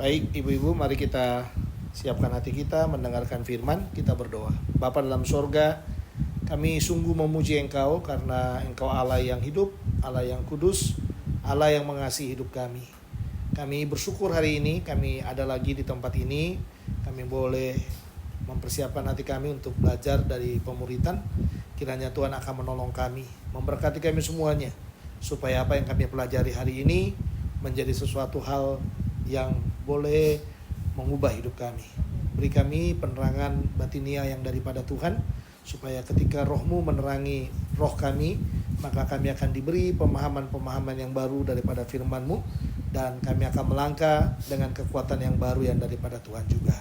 Baik, ibu-ibu, mari kita siapkan hati kita mendengarkan firman. Kita berdoa. Bapa dalam sorga, kami sungguh memuji Engkau karena Engkau Allah yang hidup, Allah yang kudus, Allah yang mengasihi hidup kami. Kami bersyukur hari ini kami ada lagi di tempat ini. Kami boleh mempersiapkan hati kami untuk belajar dari pemuritan. Kiranya Tuhan akan menolong kami, memberkati kami semuanya, supaya apa yang kami pelajari hari ini menjadi sesuatu hal yang boleh mengubah hidup kami. Beri kami penerangan batinia yang daripada Tuhan, supaya ketika roh-Mu menerangi roh kami, maka kami akan diberi pemahaman-pemahaman yang baru daripada firman-Mu, dan kami akan melangkah dengan kekuatan yang baru yang daripada Tuhan juga.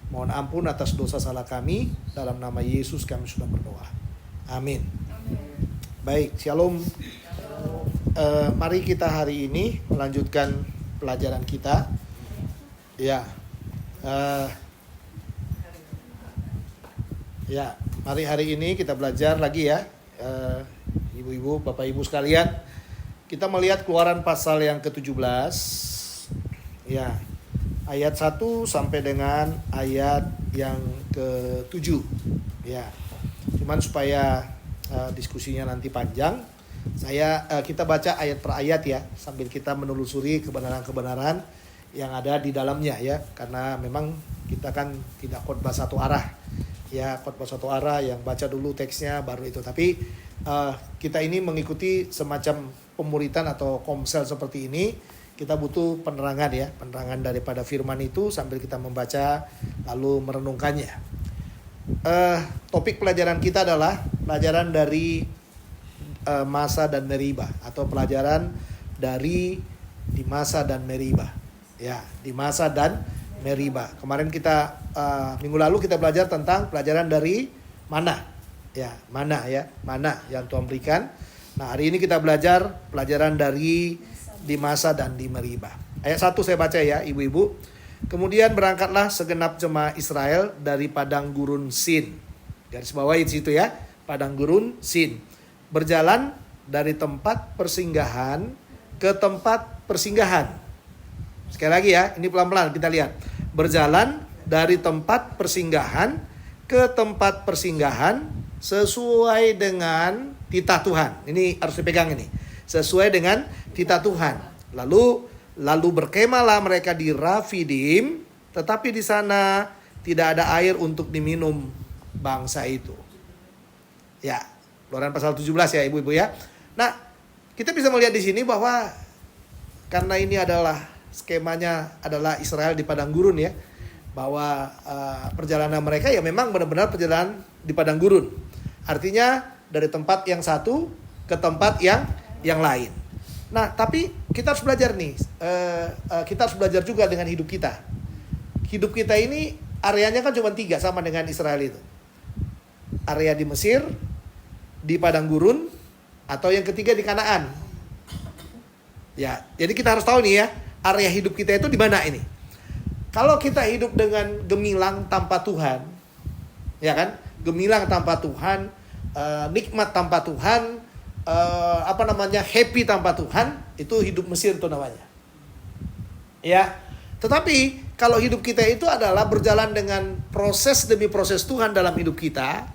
Mohon ampun atas dosa salah kami, dalam nama Yesus kami sudah berdoa. Amin. Baik, shalom. Mari kita hari ini melanjutkan pelajaran kita. Mari hari ini kita belajar lagi ya, ibu-ibu, bapak ibu sekalian. Kita melihat Keluaran pasal yang ke-17, ya, ayat 1 sampai dengan ayat yang ke-7, ya. Cuman supaya diskusinya nanti panjang, kita baca ayat per ayat ya, sambil kita menelusuri kebenaran-kebenaran yang ada di dalamnya ya, karena memang kita kan tidak khotbah satu arah ya, khotbah satu arah yang baca dulu teksnya baru itu. Tapi kita ini mengikuti semacam pemuritan atau komsel seperti ini, kita butuh penerangan ya, penerangan daripada firman itu sambil kita membaca lalu merenungkannya. Topik pelajaran kita adalah pelajaran dari Masa dan Meribah, atau pelajaran dari di Masa dan Meribah. Ya, di Masa dan Meribah. Kemarin kita minggu lalu kita belajar tentang pelajaran dari mana. Ya, mana yang Tuhan berikan. Nah, hari ini kita belajar pelajaran dari di Masa dan di Meribah. Ayat 1 saya baca ya, ibu-ibu. Kemudian berangkatlah segenap jemaah Israel dari padang gurun Sin. Garis bawahi di situ ya, padang gurun Sin. Berjalan dari tempat persinggahan ke tempat persinggahan. Sekali lagi ya, ini pelan-pelan kita lihat. Berjalan dari tempat persinggahan ke tempat persinggahan sesuai dengan titah Tuhan. Ini harus dipegang ini. Sesuai dengan titah Tuhan. Lalu berkemahlah mereka di Rafidim, tetapi di sana tidak ada air untuk diminum bangsa itu. Ya, Keluaran pasal 17 ya ibu-ibu ya. Nah, kita bisa melihat di sini bahwa karena ini adalah skemanya adalah Israel di padang gurun ya, bahwa perjalanan mereka ya memang benar-benar perjalanan di padang gurun. Artinya dari tempat yang satu ke tempat yang lain. Nah, tapi kita harus belajar nih, kita harus belajar juga dengan hidup kita. Hidup kita ini areanya kan cuma 3 sama dengan Israel itu. Area di Mesir, di padang gurun, atau yang ketiga di Kanaan. Ya, jadi kita harus tahu nih ya, area hidup kita itu di mana ini. Kalau kita hidup dengan gemilang tanpa Tuhan, ya kan? Gemilang tanpa Tuhan, nikmat tanpa Tuhan, happy tanpa Tuhan, itu hidup Mesir itu namanya. Ya. Tetapi kalau hidup kita itu adalah berjalan dengan proses demi proses Tuhan dalam hidup kita,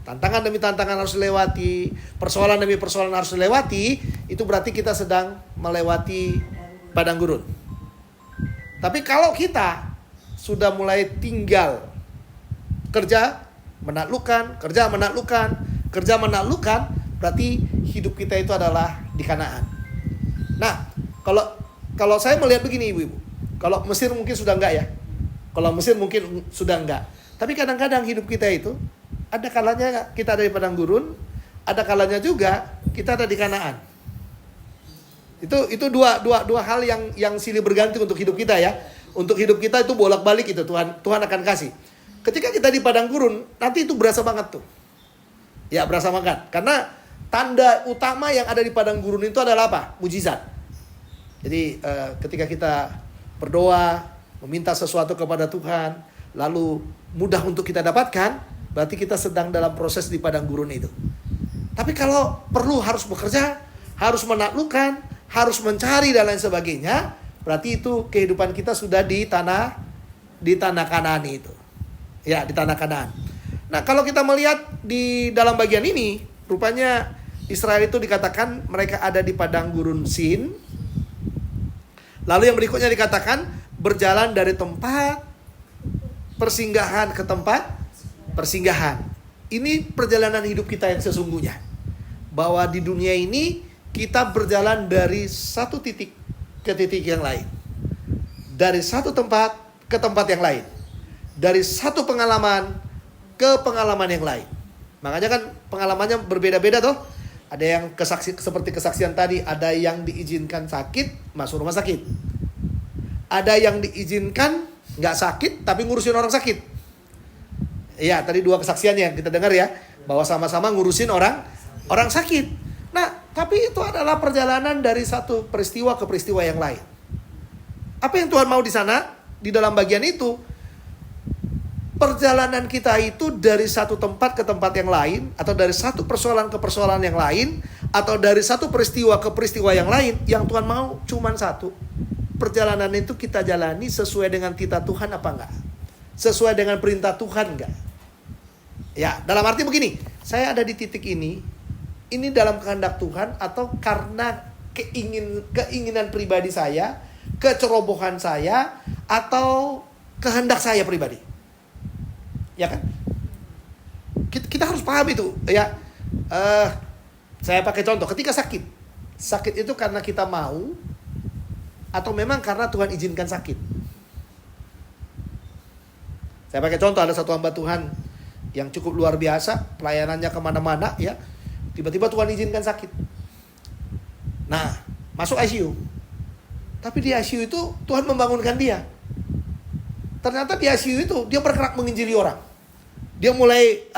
tantangan demi tantangan harus dilewati, persoalan demi persoalan harus dilewati, itu berarti kita sedang melewati padang gurun. Tapi kalau kita sudah mulai tinggal, kerja menaklukkan, berarti hidup kita itu adalah di Kanaan. Nah, kalau saya melihat begini ibu-ibu, kalau Mesir mungkin sudah enggak ya, tapi kadang-kadang hidup kita itu ada kalanya kita ada di padang gurun, ada kalanya juga kita ada di Kanaan. Itu dua hal yang silih berganti untuk hidup kita ya. Untuk hidup kita itu bolak-balik itu Tuhan akan kasih. Ketika kita di padang gurun, nanti itu berasa banget tuh. Ya, berasa banget. Karena tanda utama yang ada di padang gurun itu adalah apa? Mujizat. Jadi ketika kita berdoa, meminta sesuatu kepada Tuhan, lalu mudah untuk kita dapatkan, berarti kita sedang dalam proses di padang gurun itu. Tapi kalau perlu harus bekerja, harus menaklukkan, harus mencari dan lain sebagainya, berarti itu kehidupan kita sudah di tanah Kanaan itu. Ya, di tanah Kanaan. Nah, kalau kita melihat di dalam bagian ini, rupanya Israel itu dikatakan mereka ada di padang gurun Sin. Lalu yang berikutnya dikatakan berjalan dari tempat persinggahan ke tempat persinggahan. Ini perjalanan hidup kita yang sesungguhnya. Bahwa di dunia ini kita berjalan dari satu titik ke titik yang lain. Dari satu tempat ke tempat yang lain. Dari satu pengalaman ke pengalaman yang lain. Makanya kan pengalamannya berbeda-beda toh. Ada yang seperti kesaksian tadi, ada yang diizinkan sakit, masuk rumah sakit. Ada yang diizinkan nggak sakit, tapi ngurusin orang sakit. Ya, tadi 2 kesaksian yang kita dengar ya, bahwa sama-sama ngurusin orang sakit. Nah, tapi itu adalah perjalanan dari satu peristiwa ke peristiwa yang lain. Apa yang Tuhan mau di sana, di dalam bagian itu, perjalanan kita itu dari satu tempat ke tempat yang lain, atau dari satu persoalan ke persoalan yang lain, atau dari satu peristiwa ke peristiwa yang lain, yang Tuhan mau cuman satu. Perjalanan itu kita jalani sesuai dengan titah Tuhan apa enggak? Sesuai dengan perintah Tuhan enggak? Ya, dalam arti begini, saya ada di titik ini dalam kehendak Tuhan atau karena keinginan pribadi saya, kecerobohan saya, atau kehendak saya pribadi. Ya kan? Kita harus paham itu ya. Saya pakai contoh, ketika sakit itu karena kita mau atau memang karena Tuhan izinkan sakit. Saya pakai contoh, ada satu hamba Tuhan yang cukup luar biasa, pelayanannya kemana-mana ya. Tiba-tiba Tuhan izinkan sakit. Nah, masuk ICU. Tapi di ICU itu Tuhan membangunkan dia. Ternyata di ICU itu dia bergerak menginjili orang. Dia mulai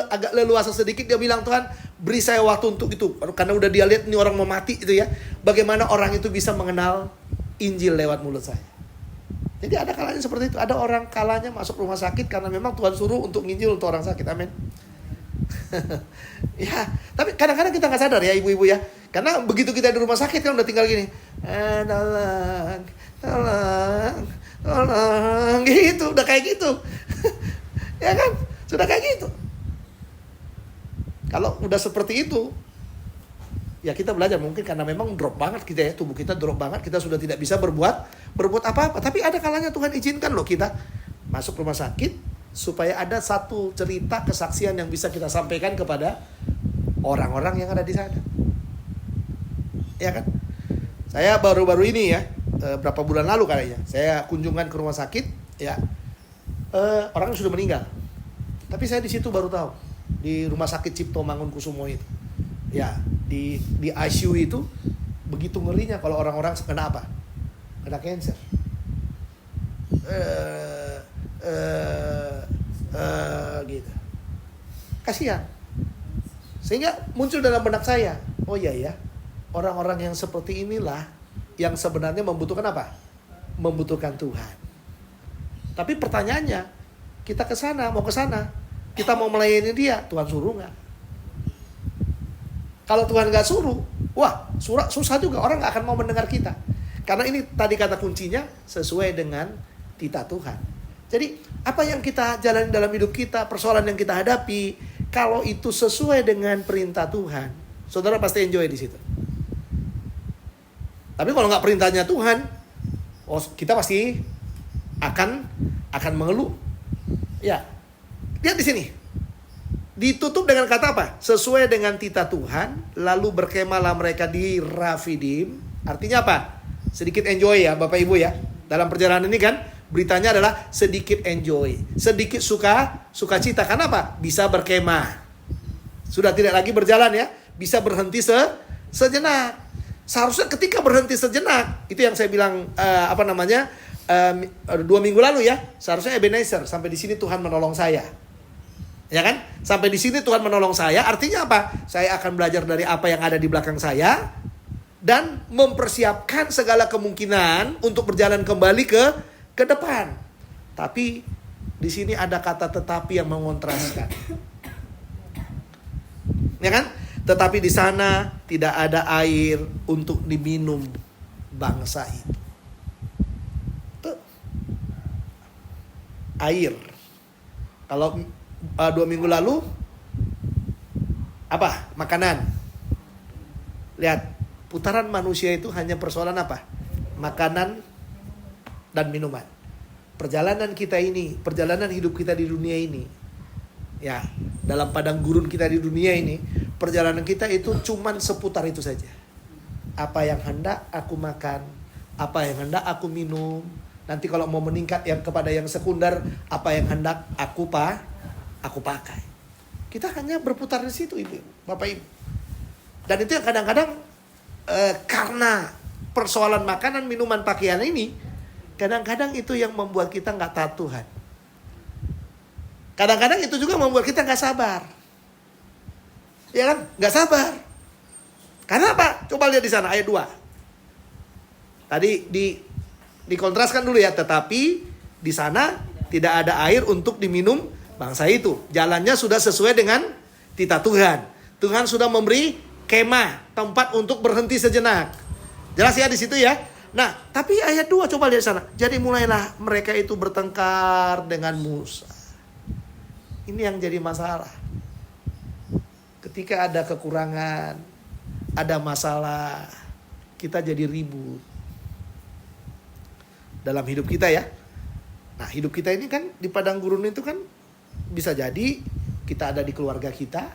agak leluasa sedikit. Dia bilang, Tuhan beri saya waktu untuk itu. Karena udah dia lihat ini orang mau mati itu ya. Bagaimana orang itu bisa mengenal Injil lewat mulut saya. Jadi ada kalanya seperti itu. Ada orang kalanya masuk rumah sakit karena memang Tuhan suruh untuk nginjil untuk orang sakit. Amin. Ya, tapi kadang-kadang kita gak sadar ya ibu-ibu ya. Karena begitu kita di rumah sakit kan udah tinggal gini. Tolong gitu, udah kayak gitu. Ya kan, sudah kayak gitu. Kalau udah seperti itu, ya kita belajar mungkin karena memang drop banget kita ya, tubuh kita drop banget, kita sudah tidak bisa berbuat apa-apa. Tapi ada kalanya Tuhan izinkan loh kita masuk rumah sakit supaya ada satu cerita kesaksian yang bisa kita sampaikan kepada orang-orang yang ada di sana. Ya kan? Saya baru-baru ini ya, berapa bulan lalu kayaknya, saya kunjungan ke rumah sakit, ya, orang sudah meninggal. Tapi saya di situ baru tahu, di rumah sakit Cipto Mangunkusumo itu, ya, di ICU itu begitu ngerinya kalau orang-orang kena apa? Kena cancer. Gitu. Kasihan. Sehingga muncul dalam benak saya, oh iya ya, orang-orang yang seperti inilah yang sebenarnya membutuhkan apa? Membutuhkan Tuhan. Tapi pertanyaannya, kita ke sana, kita mau melayani dia, Tuhan suruh nggak? Kalau Tuhan nggak suruh, wah, susah juga, orang nggak akan mau mendengar kita. Karena ini tadi kata kuncinya sesuai dengan titah Tuhan. Jadi apa yang kita jalani dalam hidup kita, persoalan yang kita hadapi, kalau itu sesuai dengan perintah Tuhan, saudara pasti enjoy di situ. Tapi kalau nggak perintahnya Tuhan, kita pasti akan mengeluh. Ya, lihat di sini. Ditutup dengan kata apa? Sesuai dengan titah Tuhan, lalu berkemahlah mereka di Rafidim. Artinya apa? Sedikit enjoy ya Bapak Ibu ya. Dalam perjalanan ini kan, beritanya adalah sedikit enjoy. Sedikit sukacita. Karena apa? Bisa berkemah. Sudah tidak lagi berjalan ya. Bisa berhenti sejenak. Seharusnya ketika berhenti sejenak, itu yang saya bilang 2 minggu lalu ya, seharusnya Ebenezer, sampai di sini Tuhan menolong saya. Ya kan? Sampai di sini Tuhan menolong saya, artinya apa? Saya akan belajar dari apa yang ada di belakang saya dan mempersiapkan segala kemungkinan untuk berjalan kembali ke depan. Tapi di sini ada kata tetapi yang mengontraskan. Ya kan? Tetapi di sana tidak ada air untuk diminum bangsa itu. air. Kalau 2 minggu lalu apa? Makanan. Lihat, putaran manusia itu hanya persoalan apa? Makanan dan minuman. Perjalanan kita ini, perjalanan hidup kita di dunia ini, ya, dalam padang gurun kita di dunia ini, perjalanan kita itu cuman seputar itu saja. Apa yang hendak aku makan, apa yang hendak aku minum. Nanti kalau mau meningkat yang kepada yang sekunder, apa yang hendak aku pakai. Kita hanya berputar di situ, Ibu, Bapak Ibu. Dan itu yang kadang-kadang karena persoalan makanan, minuman, pakaian ini, kadang-kadang itu yang membuat kita nggak taat Tuhan. Kadang-kadang itu juga membuat kita nggak sabar. Ya kan? Nggak sabar. Karena apa? Coba lihat di sana ayat 2. Tadi dikontraskan dulu ya, tetapi di sana tidak ada air untuk diminum bangsa itu. Jalannya sudah sesuai dengan titah Tuhan. Tuhan sudah memberi kemah, tempat untuk berhenti sejenak. Jelas ya di situ ya. Nah, tapi ayat 2 coba lihat sana. Jadi mulailah mereka itu bertengkar dengan Musa. Ini yang jadi masalah. Ketika ada kekurangan, ada masalah, kita jadi ribut dalam hidup kita ya. Nah, hidup kita ini kan di padang gurun itu kan bisa jadi kita ada di keluarga kita,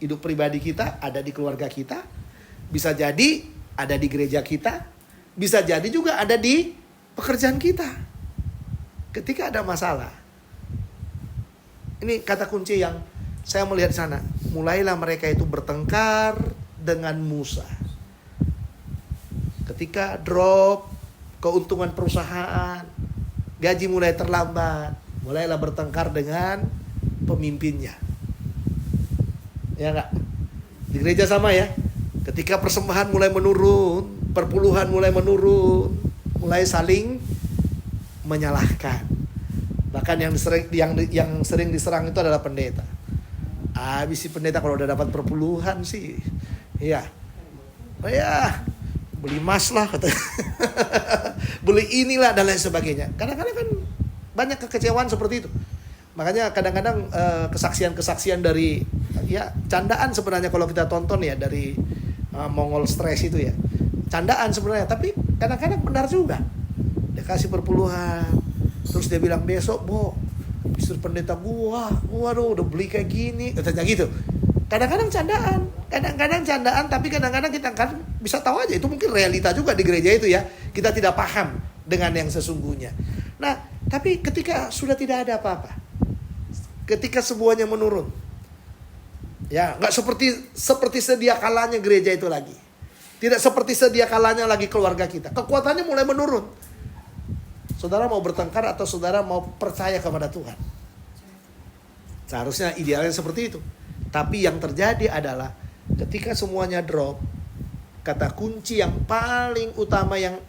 hidup pribadi kita ada di keluarga kita, bisa jadi ada di gereja kita, bisa jadi juga ada di pekerjaan kita. Ketika ada masalah, ini kata kunci yang saya melihat di sana. Mulailah mereka itu bertengkar dengan Musa. Ketika drop keuntungan perusahaan, gaji mulai terlambat, mulailah bertengkar dengan pemimpinnya. Ya enggak? Di gereja sama ya. Ketika persembahan mulai menurun, perpuluhan mulai menurun, mulai saling menyalahkan. Bahkan yang sering diserang itu adalah pendeta. Habis si pendeta kalau udah dapat perpuluhan sih, iya. Oh ya, beli emas lah katanya. Beli inilah dan lain sebagainya. Kadang-kadang kan banyak kekecewaan seperti itu. Makanya kadang-kadang kesaksian-kesaksian dari ya candaan sebenarnya kalau kita tonton ya dari Mongol Stress itu ya. Candaan sebenarnya, tapi kadang-kadang benar juga. Dia kasih perpuluhan, terus dia bilang besok, "Bo, istri pendeta gua udah beli kayak gini," katanya gitu. Kadang-kadang candaan, tapi kadang-kadang kita kan bisa tahu aja itu mungkin realita juga di gereja itu ya. Kita tidak paham dengan yang sesungguhnya. Nah, tapi ketika sudah tidak ada apa-apa, ketika semuanya menurun, ya nggak seperti sedia kalanya gereja itu lagi, tidak seperti sedia kalanya lagi keluarga kita. Kekuatannya mulai menurun. Saudara mau bertengkar atau saudara mau percaya kepada Tuhan? Seharusnya idealnya seperti itu. Tapi yang terjadi adalah ketika semuanya drop, kata kunci yang paling utama yang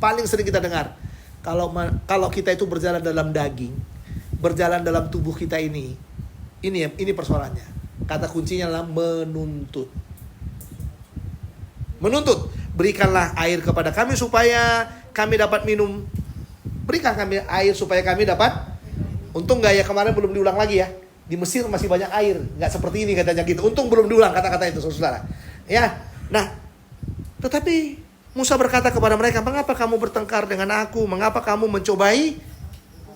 paling sering kita dengar, kalau kita itu berjalan dalam daging, berjalan dalam tubuh kita ini persoalannya. Kata kuncinya adalah menuntut. Menuntut. Berikanlah air kepada kami supaya kami dapat minum. Berikan kami air supaya kami dapat. Untung gak ya kemarin belum diulang lagi ya. Di Mesir masih banyak air, nggak seperti ini katanya gitu. Untung belum diulang kata-kata itu, saudara. Ya, nah, tetapi Musa berkata kepada mereka, "Mengapa kamu bertengkar dengan aku? Mengapa kamu mencobai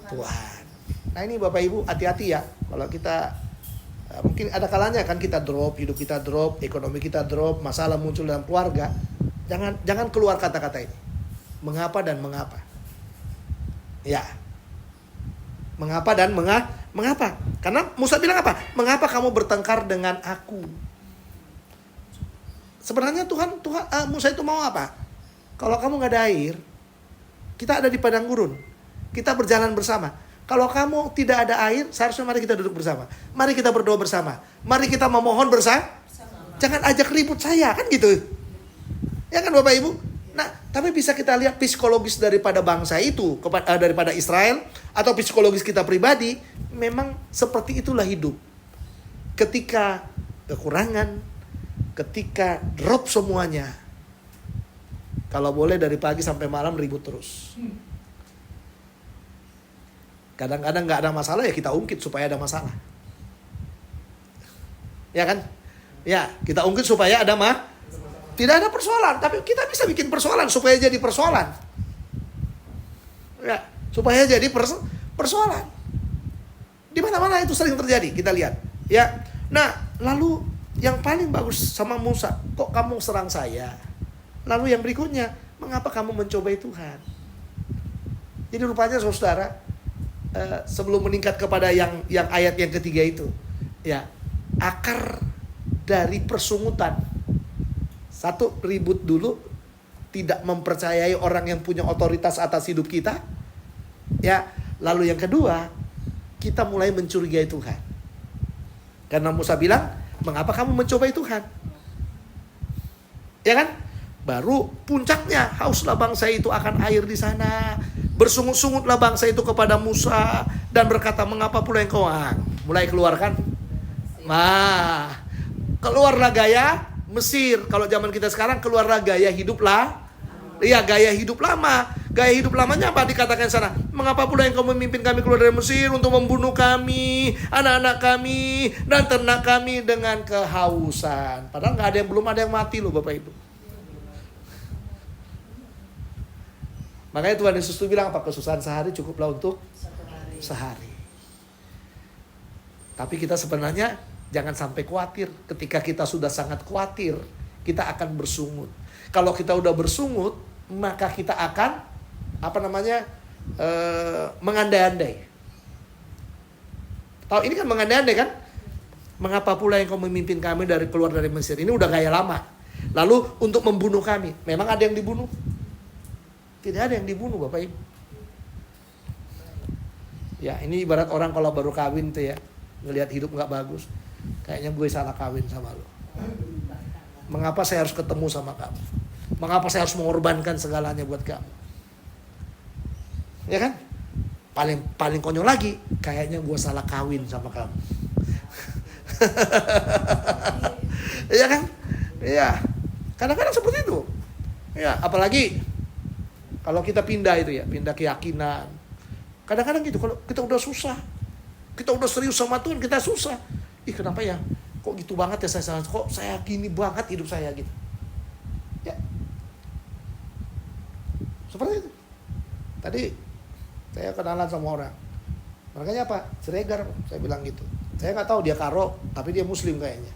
Tuhan?" Nah ini Bapak Ibu hati-hati ya. Kalau kita mungkin ada kalanya kan kita drop, hidup kita drop, ekonomi kita drop, masalah muncul dalam keluarga. Jangan keluar kata-kata ini. Mengapa dan mengapa? Ya. Mengapa dan mengapa? Karena Musa bilang apa? Mengapa kamu bertengkar dengan aku? Sebenarnya Tuhan Musa itu mau apa? Kalau kamu nggak ada air, kita ada di padang gurun, kita berjalan bersama. Kalau kamu tidak ada air, seharusnya mari kita duduk bersama. Mari kita berdoa bersama. Mari kita memohon bersama. Jangan ajak ribut saya, kan gitu. Ya kan Bapak Ibu? Nah, tapi bisa kita lihat psikologis daripada bangsa itu, daripada Israel, atau psikologis kita pribadi, memang seperti itulah hidup. Ketika kekurangan, ketika drop semuanya, kalau boleh dari pagi sampai malam ribut terus. Kadang-kadang nggak ada masalah ya kita ungkit supaya ada masalah. Ya kan? Ya, kita ungkit supaya ada tidak ada persoalan, tapi kita bisa bikin persoalan supaya jadi persoalan. Ya, supaya jadi persoalan. Di mana-mana itu sering terjadi, kita lihat. Ya. Nah, lalu yang paling bagus sama Musa, kok kamu serang saya? Lalu yang berikutnya, mengapa kamu mencobai Tuhan? Jadi rupanya saudara, sebelum meningkat kepada yang ayat yang ketiga itu, ya, akar dari persungutan. Satu, ribut dulu, tidak mempercayai orang yang punya otoritas atas hidup kita. Ya, lalu yang kedua, kita mulai mencurigai Tuhan. Karena Musa bilang, mengapa kamu mencobai Tuhan? Ya kan? Baru puncaknya, hauslah bangsa itu akan air di sana. Bersungut-sungutlah bangsa itu kepada Musa dan berkata, mengapa pula engkau mulai keluarkan? Nah, keluarlah gaya Mesir. Kalau zaman kita sekarang keluarlah gaya hiduplah. Iya, gaya hidup lama. Gaya hidup lamanya apa dikatakan sana? Mengapa pula engkau memimpin kami keluar dari Mesir untuk membunuh kami, anak-anak kami, dan ternak kami dengan kehausan. Padahal belum ada yang mati loh Bapak Ibu. Makanya Tuhan Yesus itu bilang apa? Kesusahan sehari cukuplah untuk sehari. Tapi kita sebenarnya jangan sampai khawatir. Ketika kita sudah sangat khawatir, kita akan bersungut. Kalau kita udah bersungut, maka kita akan mengandai-andai. Tahu ini kan mengandai-andai kan? Mengapa pula engkau memimpin kami keluar dari Mesir? Ini udah gaya lama. Lalu untuk membunuh kami, memang ada yang dibunuh? Tidak ada yang dibunuh Bapak Ibu. Ya, ini ibarat orang kalau baru kawin tuh ya, ngelihat hidup nggak bagus, kayaknya gue salah kawin sama lo. Mengapa saya harus ketemu sama kamu? Mengapa saya harus mengorbankan segalanya buat kamu? Ya kan? Paling konyol lagi, kayaknya gue salah kawin sama kamu. Iya kan? Iya. Kadang-kadang seperti itu. Ya, apalagi kalau kita pindah itu ya, pindah keyakinan. Kadang-kadang gitu, kalau kita udah susah, kita udah serius sama Tuhan, kita susah. Ih, kenapa ya? Kok gitu banget ya saya? Kok saya gini banget hidup saya gitu? Ya. Seperti itu. Tadi saya kenalan sama orang. Makanya apa? Siregar, saya bilang gitu. Saya nggak tahu dia Karo, tapi dia Muslim kayaknya.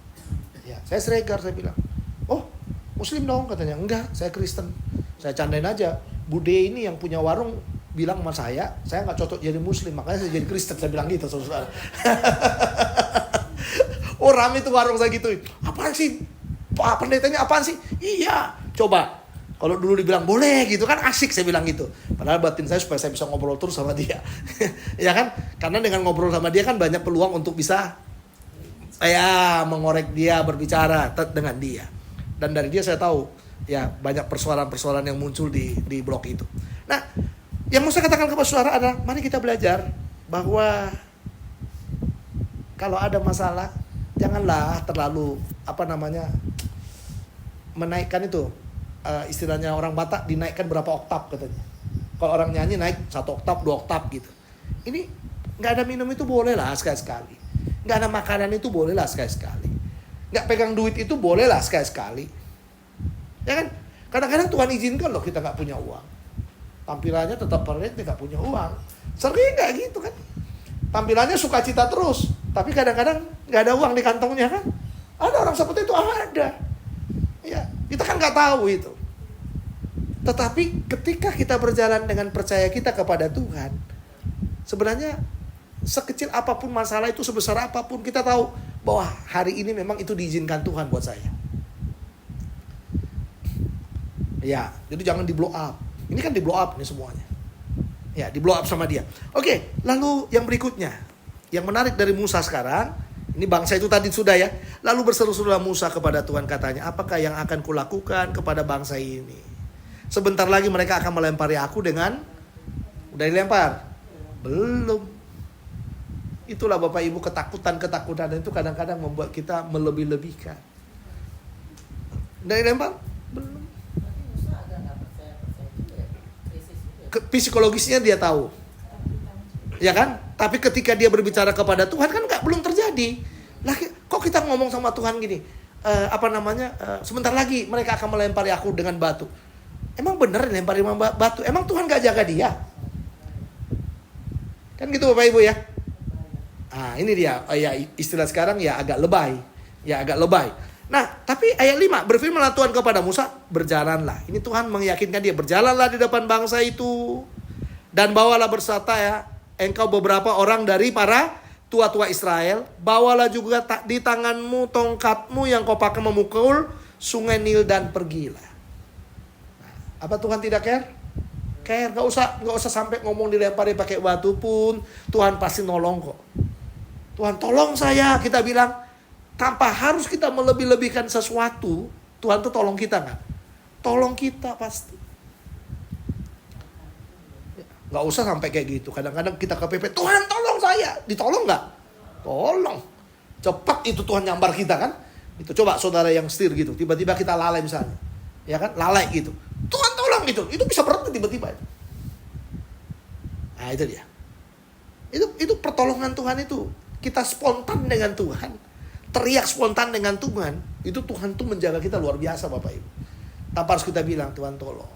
Ya, saya Siregar, saya bilang. Oh, Muslim dong katanya. Enggak, saya Kristen. Saya candain aja. Bude ini yang punya warung bilang sama saya nggak cocok jadi Muslim, makanya saya jadi Kristen. Saya bilang gitu, saudara. Oh, rame tuh warung saya gituin. Apaan sih? Pak pendetanya apaan sih? Iya, coba. Kalau dulu dibilang boleh gitu kan asik, saya bilang gitu. Padahal batin saya supaya saya bisa ngobrol terus sama dia. Ya kan? Karena dengan ngobrol sama dia kan banyak peluang untuk bisa mengorek dia, berbicara dengan dia. Dan dari dia saya tahu ya banyak persoalan-persoalan yang muncul di blog itu. Nah, yang mau saya katakan kepada saudara adalah mari kita belajar bahwa kalau ada masalah janganlah terlalu menaikkan itu. Istilahnya orang Batak dinaikkan berapa oktav katanya. Kalau orang nyanyi naik 1 oktav, 2 oktav gitu. Ini nggak ada minum itu boleh lah sekali-sekali. Nggak ada makanan itu boleh lah sekali-sekali. Nggak pegang duit itu boleh lah sekali-sekali. Ya kan? Kadang-kadang Tuhan izinkan loh kita nggak punya uang. Tampilannya tetap perfect, nggak punya uang. Sering nggak gitu kan? Tampilannya sukacita terus, tapi kadang-kadang nggak ada uang di kantongnya kan? Ada orang seperti itu, ada. Ya, kita kan nggak tahu itu. Tetapi ketika kita berjalan dengan percaya kita kepada Tuhan, sebenarnya sekecil apapun masalah itu, sebesar apapun, kita tahu bahwa hari ini memang itu diizinkan Tuhan buat saya. Ya, jadi jangan di blow up. Ini kan di blow up nih semuanya. Ya, di blow up sama dia. Oke, lalu yang berikutnya, yang menarik dari Musa sekarang, ini bangsa itu tadi sudah ya. Lalu berseru-serulah Musa kepada Tuhan, katanya, apakah yang akan kulakukan kepada bangsa ini? Sebentar lagi mereka akan melempari aku dengan, udah dilempar? Belum. Itulah Bapak Ibu, ketakutan itu kadang-kadang membuat kita melebih-lebihkan. Udah dilempar? Belum. Psikologisnya dia tahu. Ya kan? Tapi ketika dia berbicara kepada Tuhan kan belum terjadi. Lah kok kita ngomong sama Tuhan gini, sebentar lagi mereka akan melempari aku dengan batu. Emang bener lempari batu? Emang Tuhan gak jaga dia? Kan gitu Bapak Ibu ya. Ini dia ya, istilah sekarang ya agak lebay. Nah, tapi ayat 5, berfirmanlah Tuhan kepada Musa, berjalanlah. Ini Tuhan meyakinkan dia, berjalanlah di depan bangsa itu. Dan bawalah bersama engkau beberapa orang dari para tua-tua Israel. Bawalah juga di tanganmu tongkatmu yang kau pakai memukul sungai Nil dan pergilah. Nah, apa Tuhan tidak care? Care, gak usah sampai ngomong dilempari pakai batu pun Tuhan pasti nolong kok. Tuhan tolong saya, kita bilang. Tanpa harus kita melebih-lebihkan sesuatu, Tuhan tuh tolong kita nggak? Tolong kita pasti. Nggak usah sampai kayak gitu. Kadang-kadang kita kepepet, Tuhan tolong saya. Ditolong nggak? Tolong. Cepat itu Tuhan nyambar kita kan? Itu coba saudara yang setir gitu. Tiba-tiba kita lalai misalnya. Ya kan? Lalai gitu. Tuhan tolong gitu. Itu bisa berhenti tiba-tiba. Nah itu dia. Itu pertolongan Tuhan itu. Kita spontan dengan Tuhan. Teriak spontan dengan Tuhan. Itu Tuhan tuh menjaga kita luar biasa Bapak Ibu. Tanpa harus kita bilang Tuhan tolong.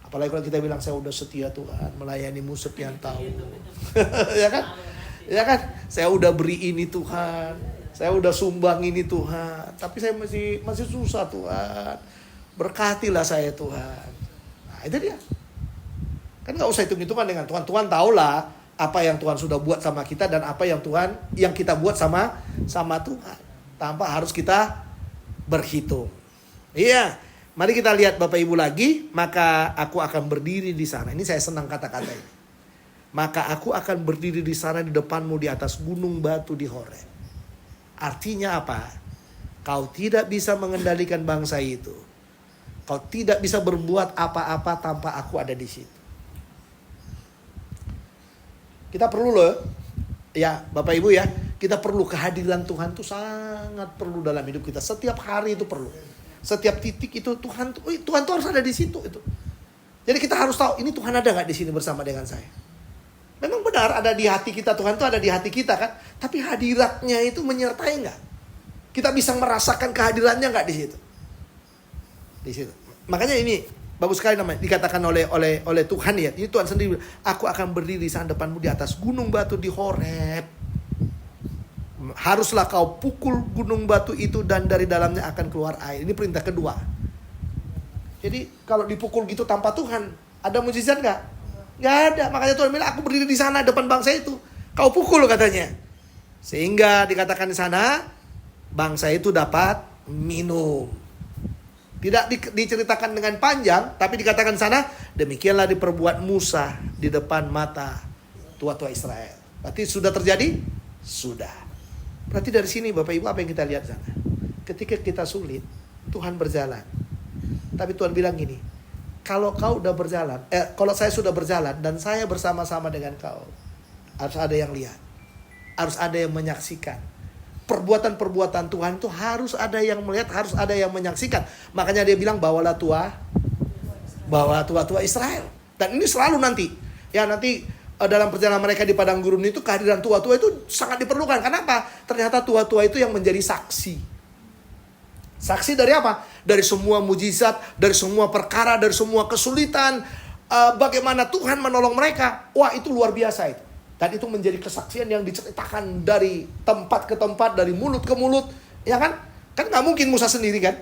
Apalagi kalau kita bilang saya udah setia Tuhan, melayanimu sekian tahun. Ya kan? Ya kan? Saya udah beri ini Tuhan. Saya udah sumbang ini Tuhan. Tapi saya masih susah Tuhan. Berkatilah saya Tuhan. Nah itu dia. Kan gak usah hitung-hitungan dengan Tuhan. Tuhan tahulah apa yang Tuhan sudah buat sama kita dan apa yang kita buat sama Tuhan. Tanpa harus kita berhitung. Iya. Mari kita lihat Bapak Ibu lagi. Maka aku akan berdiri di sana. Ini saya senang kata-kata ini. Maka aku akan berdiri di sana di depanmu di atas gunung batu di Horeb. Artinya apa? Kau tidak bisa mengendalikan bangsa itu. Kau tidak bisa berbuat apa-apa tanpa aku ada di situ. Kita perlu loh, ya Bapak Ibu ya, kita perlu kehadiran Tuhan tuh sangat perlu dalam hidup kita. Setiap hari itu perlu. Setiap titik itu Tuhan tuh harus ada di situ itu. Jadi kita harus tahu ini Tuhan ada nggak di sini bersama dengan saya. Memang benar ada di hati kita, Tuhan tuh ada di hati kita kan. Tapi hadiratnya itu menyertai nggak? Kita bisa merasakan kehadirannya nggak di situ? Di situ. Makanya ini bagus sekali namanya dikatakan oleh Tuhan ya. Ini Tuhan sendiri, aku akan berdiri di sana depanmu di atas gunung batu di Horeb. Haruslah kau pukul gunung batu itu dan dari dalamnya akan keluar air. Ini perintah kedua. Jadi kalau dipukul gitu tanpa Tuhan, ada mujizat nggak? Nggak ada. Makanya Tuhan bilang, aku berdiri di sana depan bangsa itu. Kau pukul katanya. Sehingga dikatakan di sana, bangsa itu dapat minum. Tidak diceritakan dengan panjang, tapi dikatakan di sana, demikianlah diperbuat Musa di depan mata tua-tua Israel. Berarti sudah terjadi? Sudah. Berarti dari sini Bapak Ibu apa yang kita lihat sana? Ketika kita sulit, Tuhan berjalan. Tapi Tuhan bilang gini, kalau kau udah berjalan, kalau saya sudah berjalan dan saya bersama-sama dengan kau, harus ada yang lihat, harus ada yang menyaksikan. Perbuatan-perbuatan Tuhan itu harus ada yang melihat, harus ada yang menyaksikan. Makanya dia bilang bawalah tua-tua Israel. Dan ini selalu nanti, ya nanti dalam perjalanan mereka di padang gurun itu kehadiran tua-tua itu sangat diperlukan. Kenapa? Ternyata tua-tua itu yang menjadi saksi. Saksi dari apa? Dari semua mujizat, dari semua perkara, dari semua kesulitan. Bagaimana Tuhan menolong mereka. Wah itu luar biasa itu. Dan itu menjadi kesaksian yang diceritakan dari tempat ke tempat, dari mulut ke mulut. Ya kan? Kan gak mungkin Musa sendiri kan?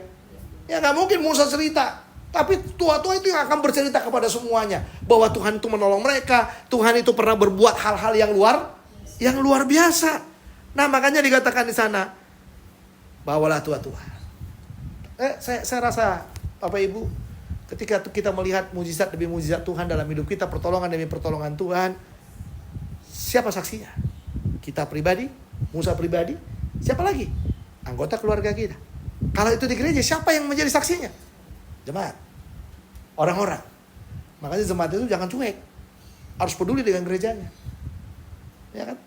Ya gak mungkin Musa cerita. Tapi tua-tua itu yang akan bercerita kepada semuanya. Bahwa Tuhan itu menolong mereka. Tuhan itu pernah berbuat hal-hal yang luar biasa. Nah makanya dikatakan di sana, bawalah tua-tua. Saya rasa Bapak Ibu, ketika kita melihat mujizat demi mujizat Tuhan dalam hidup kita, pertolongan demi pertolongan Tuhan, siapa saksinya? Kita pribadi, Musa pribadi, siapa lagi? Anggota keluarga kita. Kalau itu di gereja, siapa yang menjadi saksinya? Jemaat, orang-orang. Makanya jemaat itu jangan cuek, harus peduli dengan gerejanya, ya kan?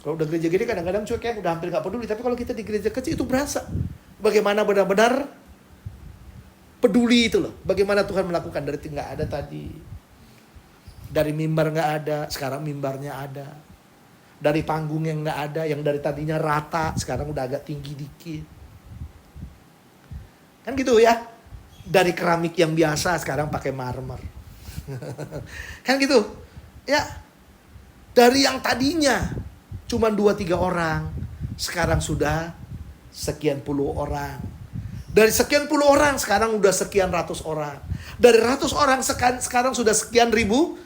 Kalau udah gereja gede kadang-kadang cuek ya, udah hampir gak peduli. Tapi kalau kita di gereja kecil itu berasa bagaimana benar-benar peduli itu loh. Bagaimana Tuhan melakukan dari nggak ada tadi, dari mimbar nggak ada, sekarang mimbarnya ada. Dari panggung yang nggak ada, yang dari tadinya rata, sekarang udah agak tinggi dikit. Kan gitu ya. Dari keramik yang biasa, sekarang pakai marmer. Kan gitu. Ya. Dari yang tadinya cuma 2-3 orang, sekarang sudah sekian puluh orang. Dari sekian puluh orang, sekarang udah sekian ratus orang. Dari ratus orang, sekarang sudah sekian ribu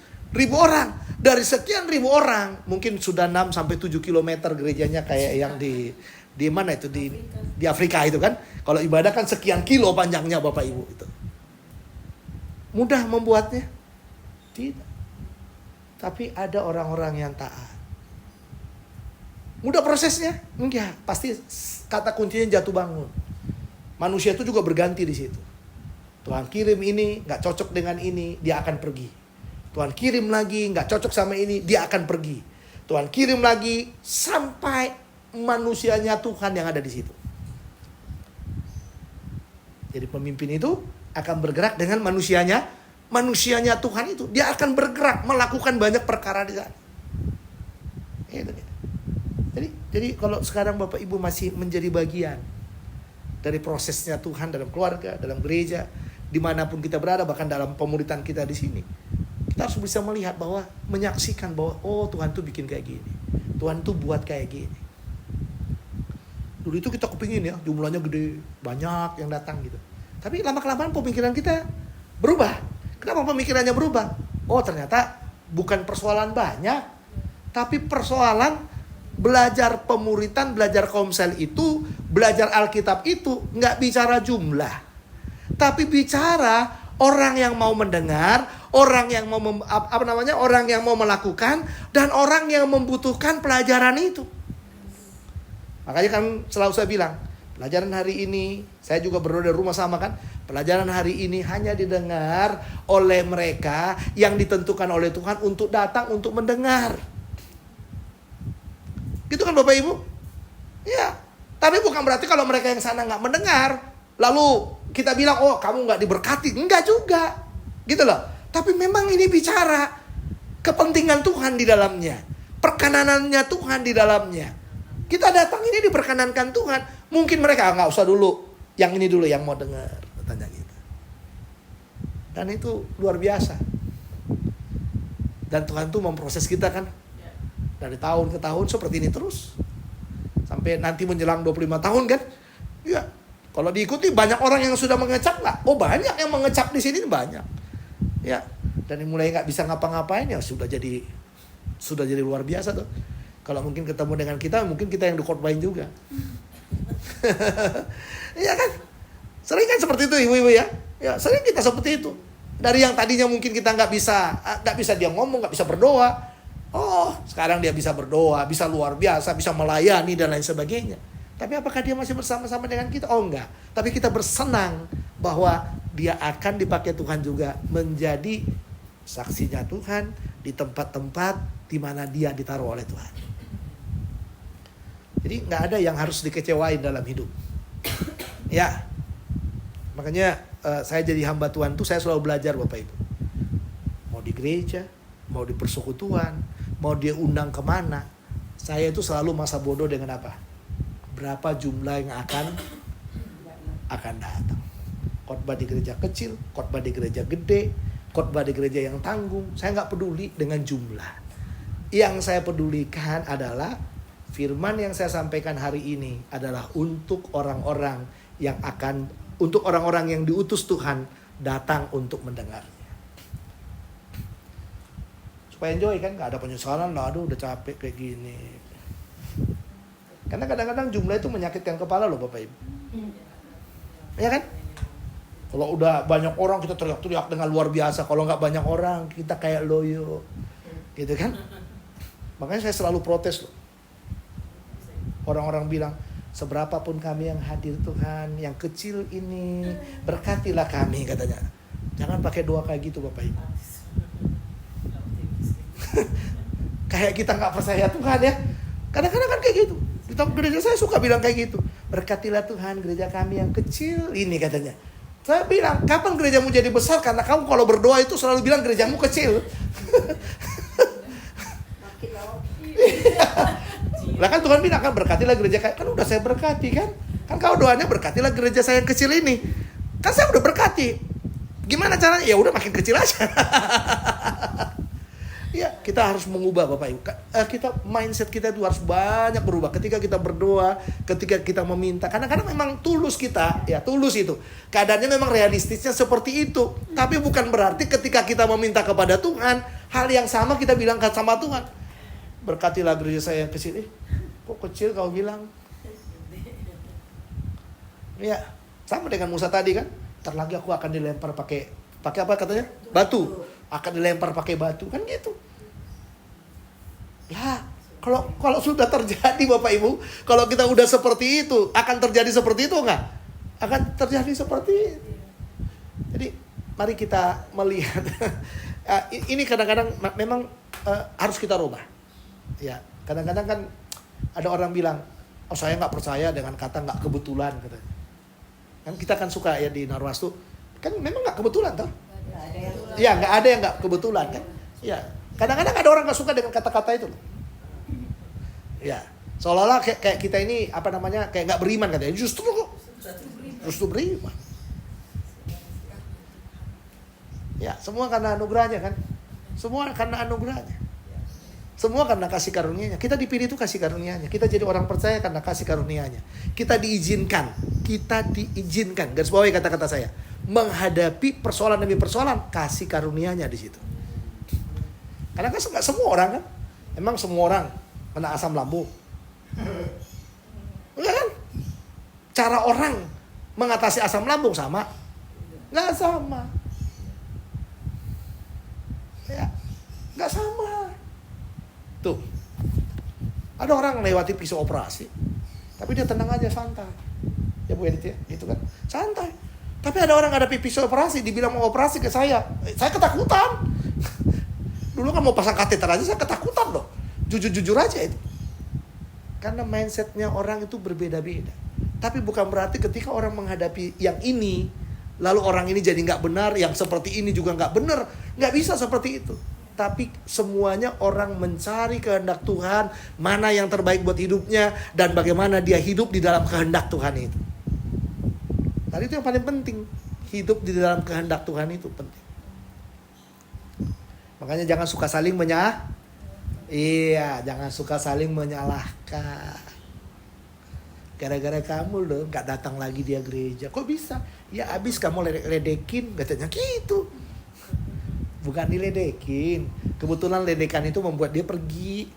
orang. Dari sekian ribu orang, mungkin sudah 6-7 kilometer gerejanya kayak yang di mana itu, di Afrika itu kan. Kalau ibadah kan sekian kilo panjangnya Bapak Ibu itu. Mudah membuatnya? Tidak. Tapi ada orang-orang yang taat. Mudah prosesnya? Enggak, pasti kata kuncinya jatuh bangun. Manusia itu juga berganti di situ. Tuhan kirim ini, nggak cocok dengan ini, dia akan pergi. Tuhan kirim lagi, nggak cocok sama ini, dia akan pergi. Tuhan kirim lagi, sampai manusianya Tuhan yang ada di situ. Jadi pemimpin itu akan bergerak dengan manusianya Tuhan itu. Dia akan bergerak, melakukan banyak perkara di sana. Jadi kalau sekarang Bapak Ibu masih menjadi bagian dari prosesnya Tuhan dalam keluarga, dalam gereja, dimanapun kita berada, bahkan dalam pemuritan kita di sini, kita harus bisa melihat bahwa, menyaksikan bahwa, oh Tuhan tuh bikin kayak gini, Tuhan tuh buat kayak gini. Dulu itu kita kepingin ya, jumlahnya gede, banyak yang datang gitu. Tapi lama-kelamaan pemikiran kita berubah. Kenapa pemikirannya berubah? Oh ternyata bukan persoalan banyak, tapi persoalan belajar pemuritan, belajar komsel itu, belajar Alkitab itu nggak bicara jumlah, tapi bicara orang yang mau mendengar, orang yang mau orang yang mau melakukan, dan orang yang membutuhkan pelajaran itu. Makanya kan selalu saya bilang, pelajaran hari ini, saya juga berdoa dari rumah sama kan, pelajaran hari ini hanya didengar oleh mereka yang ditentukan oleh Tuhan untuk datang untuk mendengar. Gitu kan Bapak Ibu? Ya. Tapi bukan berarti kalau mereka yang sana nggak mendengar, lalu kita bilang, oh kamu nggak diberkati. Enggak juga. Gitu loh. Tapi memang ini bicara kepentingan Tuhan di dalamnya. Perkenanannya Tuhan di dalamnya. Kita datang ini diperkenankan Tuhan. Mungkin mereka nggak usah dulu. Yang ini dulu yang mau dengar. Katanya gitu. Dan itu luar biasa. Dan Tuhan tuh memproses kita kan. Dari tahun ke tahun seperti ini terus. Sampai nanti menjelang 25 tahun kan. Ya. Kalau diikuti banyak orang yang sudah mengecap nggak? Oh banyak yang mengecap di sini banyak. Ya. Dan mulai nggak bisa ngapa-ngapain ya sudah jadi luar biasa tuh. Kalau mungkin ketemu dengan kita, mungkin kita yang dikhotbahin juga. Iya kan? Sering kan seperti itu ibu-ibu ya. Ya sering kita seperti itu. Dari yang tadinya mungkin kita nggak bisa dia ngomong, nggak bisa berdoa. Oh, sekarang dia bisa berdoa, bisa luar biasa, bisa melayani dan lain sebagainya. Tapi apakah dia masih bersama-sama dengan kita? Oh enggak. Tapi kita bersenang bahwa dia akan dipakai Tuhan juga menjadi saksinya Tuhan di tempat-tempat di mana dia ditaruh oleh Tuhan. Jadi nggak ada yang harus dikecewain dalam hidup. Ya, makanya saya jadi hamba Tuhan tuh saya selalu belajar Bapak Ibu. Mau di gereja, mau di persekutuan, mau dia undang kemana, saya itu selalu masa bodoh dengan apa? Berapa jumlah yang akan datang. Khotbah di gereja kecil, khotbah di gereja gede, khotbah di gereja yang tanggung, saya nggak peduli dengan jumlah. Yang saya pedulikan adalah firman yang saya sampaikan hari ini adalah untuk orang-orang yang diutus Tuhan datang untuk mendengarnya. Supaya enjoy kan, nggak ada penyesalan lah, aduh udah capek kayak gini. Karena kadang-kadang jumlah itu menyakitkan kepala loh Bapak Ibu. Ya kan? Kalau udah banyak orang kita teriak-teriak dengan luar biasa. Kalau nggak banyak orang kita kayak loyo. Gitu kan? Makanya saya selalu protes loh. Orang-orang bilang, seberapapun kami yang hadir Tuhan, yang kecil ini, berkatilah kami katanya. Jangan pakai doa kayak gitu Bapak Ibu. Kayak kita nggak percaya Tuhan ya. Kadang-kadang kan kayak gitu. Di gereja saya suka bilang kayak gitu. Berkatilah Tuhan gereja kami yang kecil ini katanya. Saya bilang, kapan gerejamu jadi besar? Karena kamu kalau berdoa itu selalu bilang gerejamu kecil. Lah kan Tuhan bilang kan berkatilah gereja kan udah saya berkati kan. Kan kau doanya berkatilah gereja saya yang kecil ini. Kan saya udah berkati. Gimana caranya? Ya udah makin kecil aja. Ya, kita harus mengubah Bapak Ibu. Kita mindset kita itu harus banyak berubah ketika kita berdoa, ketika kita meminta. Kadang-kadang memang tulus kita, ya tulus itu. Keadaannya memang realistisnya seperti itu. Tapi bukan berarti ketika kita meminta kepada Tuhan, hal yang sama kita bilang sama Tuhan. Berkatilah gereja saya yang kecil. Kok kecil kau bilang? Ya, sama dengan Musa tadi kan. Ntar lagi aku akan dilempar pakai apa katanya? Batu. Akan dilempar pakai batu kan gitu. Lah, kalau sudah terjadi Bapak Ibu, kalau kita udah seperti itu, akan terjadi seperti itu enggak? Akan terjadi seperti itu. Jadi, mari kita melihat. Ini kadang-kadang memang harus kita rubah. Ya, kadang-kadang kan ada orang bilang, oh saya nggak percaya dengan kata nggak kebetulan katanya. Kan kita kan suka ya di Narwastu, kan memang nggak kebetulan toh? Ya nggak ada yang nggak kebetulan kan? Ya, kadang-kadang ada orang nggak suka dengan kata-kata itu. Ya, seolah-olah kayak kita ini apa namanya kayak nggak beriman katanya. Justru beriman. Ya, semua karena anugerahnya kan? Semua karena anugerahnya. Semua karena kasih karunia-Nya. Kita dipilih itu kasih karunia-Nya. Kita jadi orang percaya karena kasih karunia-Nya. Kita diizinkan. Garis bawahi kata-kata saya. Menghadapi persoalan demi persoalan, kasih karunia-Nya di situ. Karena kan nggak semua orang kan. Emang semua orang kena asam lambung? Enggak kan? Cara orang mengatasi asam lambung sama? Nggak sama. Ya, nggak sama. Tuh, ada orang lewati pisau operasi, tapi dia tenang aja, santai. Ya Bu Edith ya, gitu kan, santai. Tapi ada orang hadapi pisau operasi, dibilang mau operasi ke saya ketakutan. Dulu kan mau pasang kateter aja, saya ketakutan loh. Jujur aja itu. Karena mindsetnya orang itu berbeda-beda. Tapi bukan berarti ketika orang menghadapi yang ini, lalu orang ini jadi nggak benar, yang seperti ini juga nggak benar. Nggak bisa seperti itu. Tapi semuanya orang mencari kehendak Tuhan, mana yang terbaik buat hidupnya, dan bagaimana dia hidup di dalam kehendak Tuhan itu. Tadi itu yang paling penting, hidup di dalam kehendak Tuhan itu penting. Makanya jangan suka saling jangan suka saling menyalahkan. Gara-gara kamu loh gak datang lagi dia gereja. Kok bisa? Ya abis kamu ledekin, katanya gitu. Bukan diledekin. Kebetulan ledekan itu membuat dia pergi.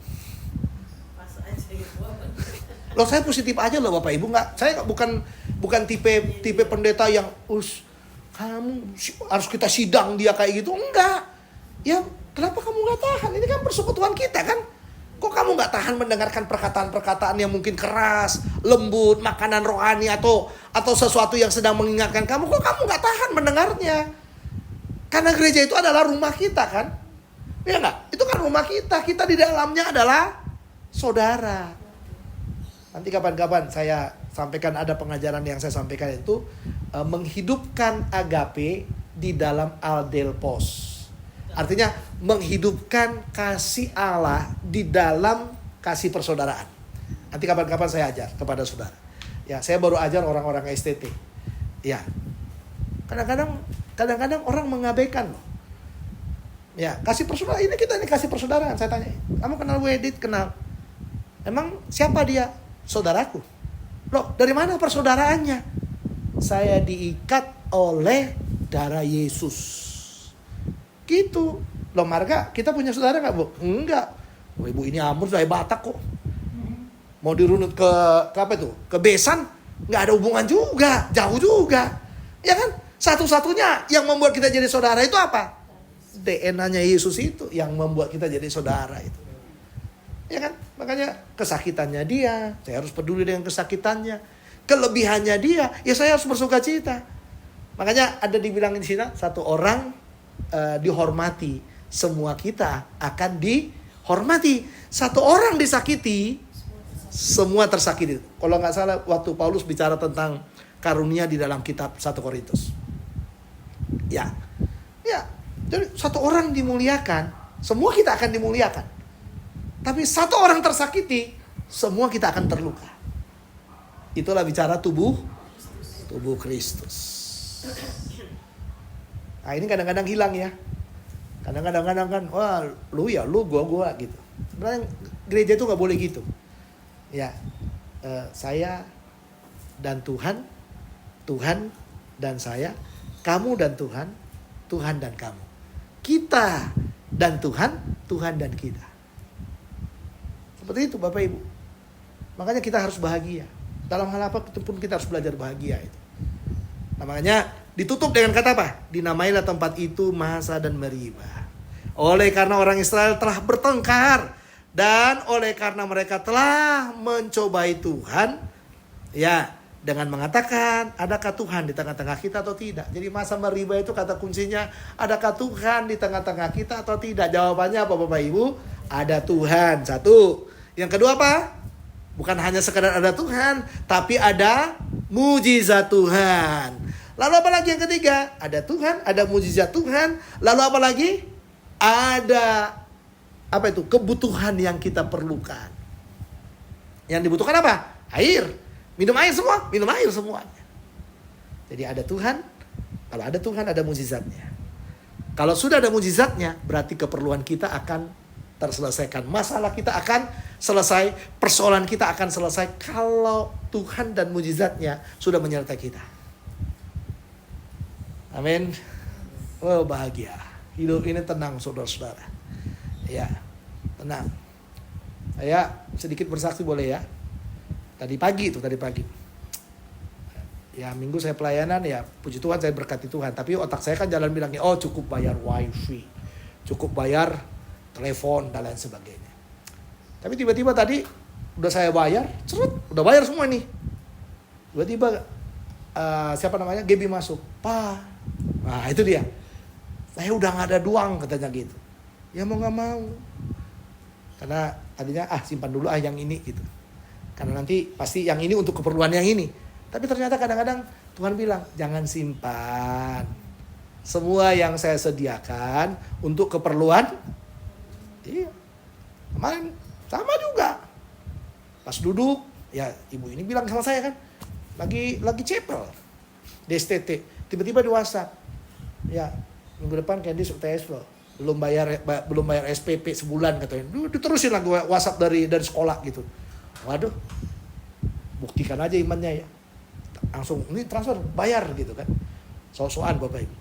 Loh saya positif aja loh Bapak Ibu. Saya bukan tipe pendeta yang kamu harus kita sidang dia kayak gitu. Enggak. Ya kenapa kamu gak tahan? Ini kan persekutuan kita kan. Kok kamu gak tahan mendengarkan perkataan-perkataan yang mungkin keras, lembut, makanan rohani atau sesuatu yang sedang mengingatkan kamu. Kok kamu gak tahan mendengarnya? Karena gereja itu adalah rumah kita kan. Ya enggak? Itu kan rumah kita. Kita di dalamnya adalah saudara. Nanti kapan-kapan saya sampaikan, ada pengajaran yang saya sampaikan itu menghidupkan agape di dalam Aldelpos. Artinya menghidupkan kasih Allah di dalam kasih persaudaraan. Nanti kapan-kapan saya ajar kepada saudara. Ya, saya baru ajar orang-orang STT. Ya. Kadang-kadang orang mengabaikan loh. Ya, kasih persaudaraan. Ini kasih persaudaraan. Saya tanya, kamu kenal Bu Edith? Kenal. Emang siapa dia? Saudaraku. Loh, dari mana persaudaraannya? Saya diikat oleh darah Yesus. Gitu. Loh Marga, kita punya saudara gak Bu? Enggak. Oh, Ibu ini Ambon, saya Batak kok. Mau dirunut ke apa itu? Ke Besan? Gak ada hubungan juga. Jauh juga. Ya kan? Satu-satunya yang membuat kita jadi saudara itu apa? DNA-nya Yesus itu yang membuat kita jadi saudara itu. Ya kan? Makanya kesakitannya dia, saya harus peduli dengan kesakitannya. Kelebihannya dia, ya saya harus bersuka cita. Makanya ada dibilang di sini, satu orang dihormati, semua kita akan dihormati. Satu orang disakiti, semua tersakiti. Kalau nggak salah waktu Paulus bicara tentang karunia di dalam kitab 1 Korintus. Ya. Jadi satu orang dimuliakan, semua kita akan dimuliakan. Tapi satu orang tersakiti, semua kita akan terluka. Itulah bicara tubuh Kristus. Nah ini kadang-kadang hilang ya. Kadang-kadang kan, wah lu ya lu, gua gitu. Sebenarnya gereja itu nggak boleh gitu. Ya, saya dan Tuhan, Tuhan dan saya, kamu dan Tuhan, Tuhan dan kamu. Kita dan Tuhan, Tuhan dan kita. Seperti itu Bapak Ibu. Makanya kita harus bahagia. Dalam hal apa pun kita harus belajar bahagia itu. Nah, makanya ditutup dengan kata apa? Dinamailah tempat itu Masa dan Meribah. Oleh karena orang Israel telah bertengkar dan oleh karena mereka telah mencobai Tuhan, ya, dengan mengatakan, adakah Tuhan di tengah-tengah kita atau tidak? Jadi Masa Meribah itu kata kuncinya, adakah Tuhan di tengah-tengah kita atau tidak? Jawabannya apa Bapak Ibu? Ada Tuhan, satu. Yang kedua apa? Bukan hanya sekadar ada Tuhan, tapi ada mujizat Tuhan. Lalu apa lagi yang ketiga? Ada Tuhan, ada mujizat Tuhan. Lalu apa lagi? Ada apa itu? Kebutuhan yang kita perlukan. Yang dibutuhkan apa? Air. Minum air semua, minum air semuanya. Jadi ada Tuhan. Kalau ada Tuhan, ada mujizatnya. Kalau sudah ada mujizatnya, berarti keperluan kita akan terselesaikan. Masalah kita akan selesai. Persoalan kita akan selesai kalau Tuhan dan mujizatnya sudah menyertai kita. Amin. Oh bahagia. Hidup ini tenang saudara-saudara. Ya, tenang. Saya sedikit bersaksi boleh ya. Tadi pagi. Ya minggu saya pelayanan ya, puji Tuhan saya berkati Tuhan. Tapi otak saya kan jalan bilangnya, oh cukup bayar wifi, cukup bayar telepon dan lain sebagainya. Tapi tiba-tiba tadi udah saya bayar, udah bayar semua nih. Tiba-tiba siapa namanya, Gaby masuk, Pak. Nah itu dia. Saya udah gak ada duang katanya gitu. Ya mau gak mau. Karena tadinya simpan dulu yang ini gitu. Karena nanti pasti yang ini untuk keperluan yang ini. Tapi ternyata kadang-kadang Tuhan bilang, jangan simpan. Semua yang saya sediakan untuk keperluan. Iya. Kemarin sama juga. Pas duduk, ya ibu ini bilang sama saya kan, lagi cepel di STT. Tiba-tiba di WhatsApp, ya minggu depan Candice UTS loh, belum bayar SPP sebulan katanya. Diterusin lagi WhatsApp dari sekolah gitu. Waduh, buktikan aja imannya ya. Langsung ini transfer bayar gitu kan. So-soan Bapak Ibu.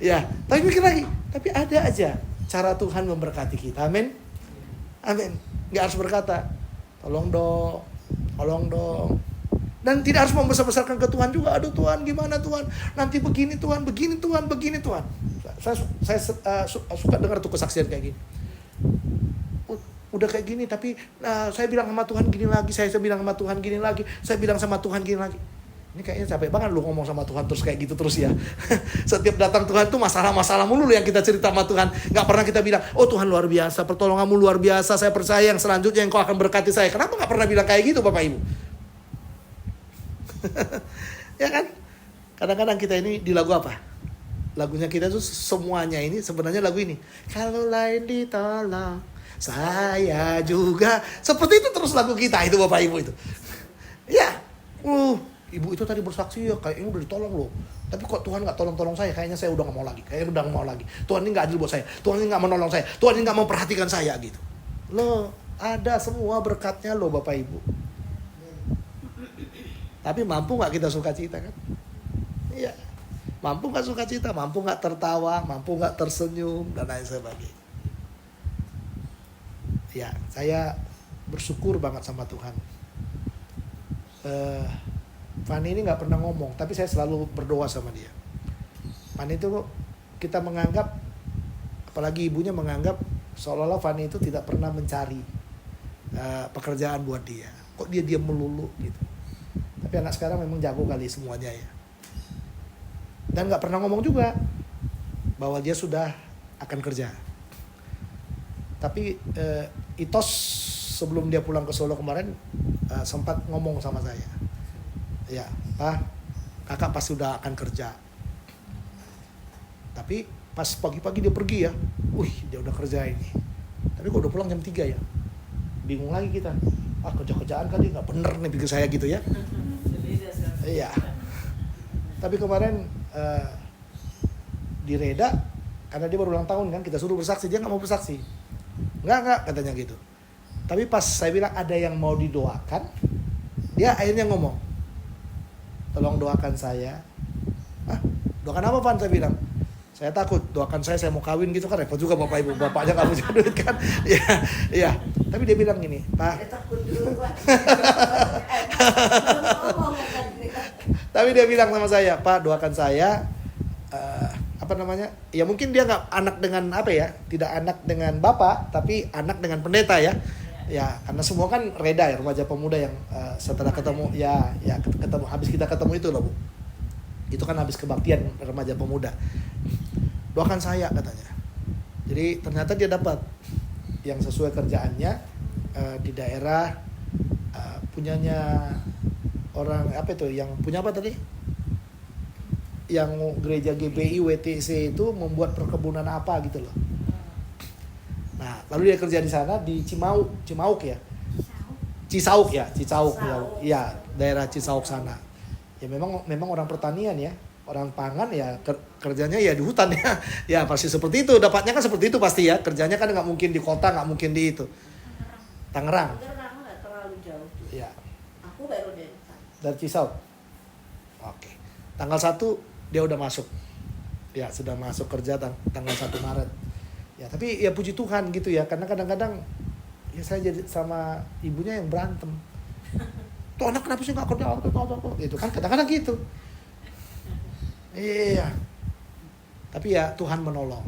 Ya, tapi mikir lagi, tapi ada aja cara Tuhan memberkati kita. Amin. Amin. Nggak harus berkata, tolong dong. Dan tidak harus membesar-besarkan ke Tuhan juga. Aduh Tuhan, gimana Tuhan? Nanti begini Tuhan, begini Tuhan. Saya suka dengar tuh kesaksian kayak gini. Udah kayak gini, tapi saya bilang sama Tuhan gini lagi, saya bilang sama Tuhan gini lagi, saya bilang sama Tuhan gini lagi. Ini kayaknya capek banget lu ngomong sama Tuhan terus kayak gitu terus ya. Setiap datang Tuhan tuh masalah-masalah mulu yang kita cerita sama Tuhan. Gak pernah kita bilang, oh Tuhan luar biasa, pertolonganmu luar biasa, saya percaya yang selanjutnya Engkau akan berkati saya. Kenapa gak pernah bilang kayak gitu Bapak Ibu? Ya kan? Kadang-kadang kita ini di lagu apa? Lagunya kita tuh semuanya ini sebenarnya lagu ini. Kalau lain ditolong, saya juga. Seperti itu terus lagu kita itu Bapak Ibu itu. Ya, ibu itu tadi bersaksi ya kayaknya udah ditolong loh. Tapi kok Tuhan gak tolong saya, kayaknya saya udah gak mau lagi. Tuhan ini gak adil buat saya. Tuhan ini gak menolong saya. Tuhan ini gak memperhatikan saya gitu. Loh, ada semua berkatnya loh Bapak Ibu. Tapi mampu gak kita sukacita kan? Iya. Mampu gak sukacita, mampu gak tertawa, mampu gak tersenyum, dan lain sebagainya. Ya, saya bersyukur banget sama Tuhan. Fanny ini gak pernah ngomong, tapi saya selalu berdoa sama dia. Fanny itu kita menganggap, apalagi ibunya menganggap seolah-olah Fanny itu tidak pernah mencari pekerjaan buat dia. Kok dia diam melulu gitu. Tapi anak sekarang memang jago kali semuanya ya. Dan gak pernah ngomong juga bahwa dia sudah akan kerja. Tapi Itos sebelum dia pulang ke Solo kemarin sempat ngomong sama saya. Ya, Pak, kakak pasti udah akan kerja. Tapi pas pagi-pagi dia pergi ya. Dia udah kerja ini. Tapi kok udah pulang jam 3 ya? Bingung lagi kita. Kerja-kerjaan kali nggak bener nih pikir saya gitu ya. Iya. Tapi kemarin di Reda, karena dia baru ulang tahun kan, kita suruh bersaksi, dia nggak mau bersaksi. Nggak katanya gitu. Tapi pas saya bilang ada yang mau didoakan, dia akhirnya ngomong, tolong doakan saya. Doakan apa Van? Saya bilang, saya takut, doakan saya mau kawin gitu kan, repot juga bapak ibu, bapaknya nggak punya duit kan. Iya. Tapi dia bilang gini, Pak. Tapi dia bilang sama saya, Pak, doakan saya. Ya mungkin dia nggak anak dengan tidak anak dengan bapak, tapi anak dengan pendeta ya. Ya, karena semua kan Reda ya, remaja pemuda yang setelah ketemu ketemu habis kita ketemu itu loh Bu. Itu kan habis kebaktian remaja pemuda. Doakan saya katanya. Jadi ternyata dia dapat yang sesuai kerjaannya di daerah punyanya orang yang punya apa tadi? Yang gereja GBI WTC itu membuat perkebunan apa gitu loh. Nah, lalu dia kerja di sana di Cimauk ya. Cisauk ya. Ya, daerah Cisauk sana. Ya memang orang pertanian ya, orang pangan ya, kerjanya ya di hutan ya. Ya pasti seperti itu, dapatnya kan seperti itu pasti ya. Kerjanya kan nggak mungkin di kota, nggak mungkin di itu. Tangerang nggak terlalu jauh. Ya. Aku baru dari Cisauk. Oke. Tanggal 1 dia udah masuk. Ya, sudah masuk kerja tanggal 1 Maret. Ya, tapi ya puji Tuhan gitu ya, karena kadang-kadang ya saya jadi sama ibunya yang berantem. Tuh anak kenapa sih nggak kerja? Gitu kan kadang-kadang gitu. Iya. Tapi ya Tuhan menolong.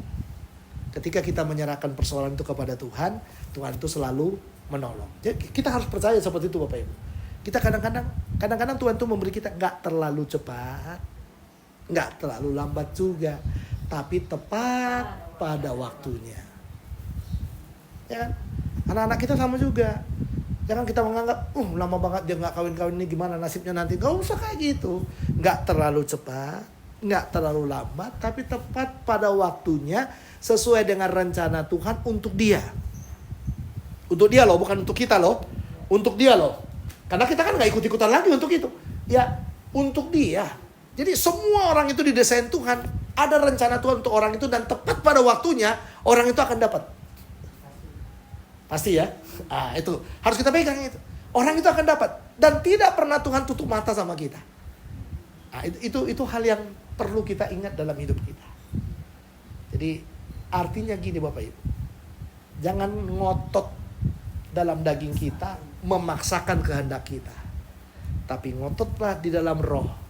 Ketika kita menyerahkan persoalan itu kepada Tuhan, Tuhan itu selalu menolong. Jadi kita harus percaya seperti itu Bapak Ibu. Kita kadang-kadang Tuhan itu memberi kita nggak terlalu cepat, nggak terlalu lambat juga, tapi tepat pada waktunya. Ya kan? Anak-anak kita sama juga. Jangan kita menganggap, lama banget dia nggak kawin-kawin ini gimana nasibnya nanti. Gak usah kayak gitu. Nggak terlalu cepat, nggak terlalu lambat, tapi tepat pada waktunya sesuai dengan rencana Tuhan untuk dia. Untuk dia loh, bukan untuk kita loh. Untuk dia loh. Karena kita kan nggak ikut-ikutan lagi untuk itu. Ya, untuk dia. Jadi semua orang itu didesain Tuhan. Ada rencana Tuhan untuk orang itu dan tepat pada waktunya orang itu akan dapat. Pasti ya. Itu harus kita pegang itu. Orang itu akan dapat dan tidak pernah Tuhan tutup mata sama kita. Itu hal yang perlu kita ingat dalam hidup kita. Jadi artinya gini Bapak Ibu. Jangan ngotot dalam daging kita memaksakan kehendak kita. Tapi ngototlah di dalam roh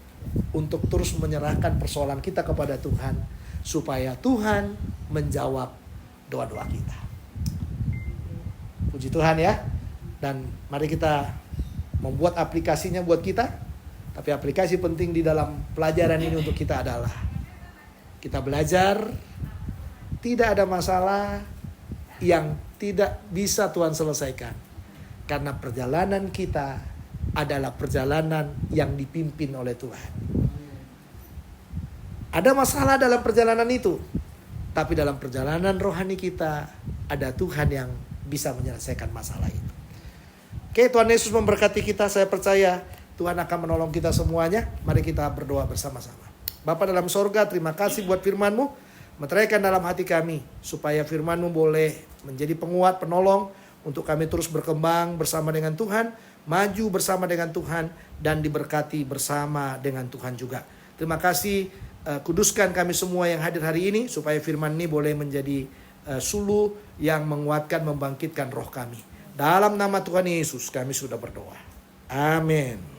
untuk terus menyerahkan persoalan kita kepada Tuhan supaya Tuhan menjawab doa-doa kita. Puji Tuhan ya. Dan mari kita membuat aplikasinya buat kita. Tapi aplikasi penting di dalam pelajaran ini untuk kita adalah kita belajar tidak ada masalah yang tidak bisa Tuhan selesaikan. Karena perjalanan kita adalah perjalanan yang dipimpin oleh Tuhan. Ada masalah dalam perjalanan itu, tapi dalam perjalanan rohani kita ada Tuhan yang bisa menyelesaikan masalah itu. Oke, Tuhan Yesus memberkati kita. Saya percaya Tuhan akan menolong kita semuanya. Mari kita berdoa bersama-sama. Bapa dalam sorga, terima kasih buat firman-Mu. Meteraikan dalam hati kami supaya firman-Mu boleh menjadi penguat, penolong untuk kami terus berkembang bersama dengan Tuhan, maju bersama dengan Tuhan, dan diberkati bersama dengan Tuhan juga. Terima kasih, kuduskan kami semua yang hadir hari ini, supaya firman ini boleh menjadi suluh yang menguatkan, membangkitkan roh kami. Dalam nama Tuhan Yesus kami sudah berdoa. Amin.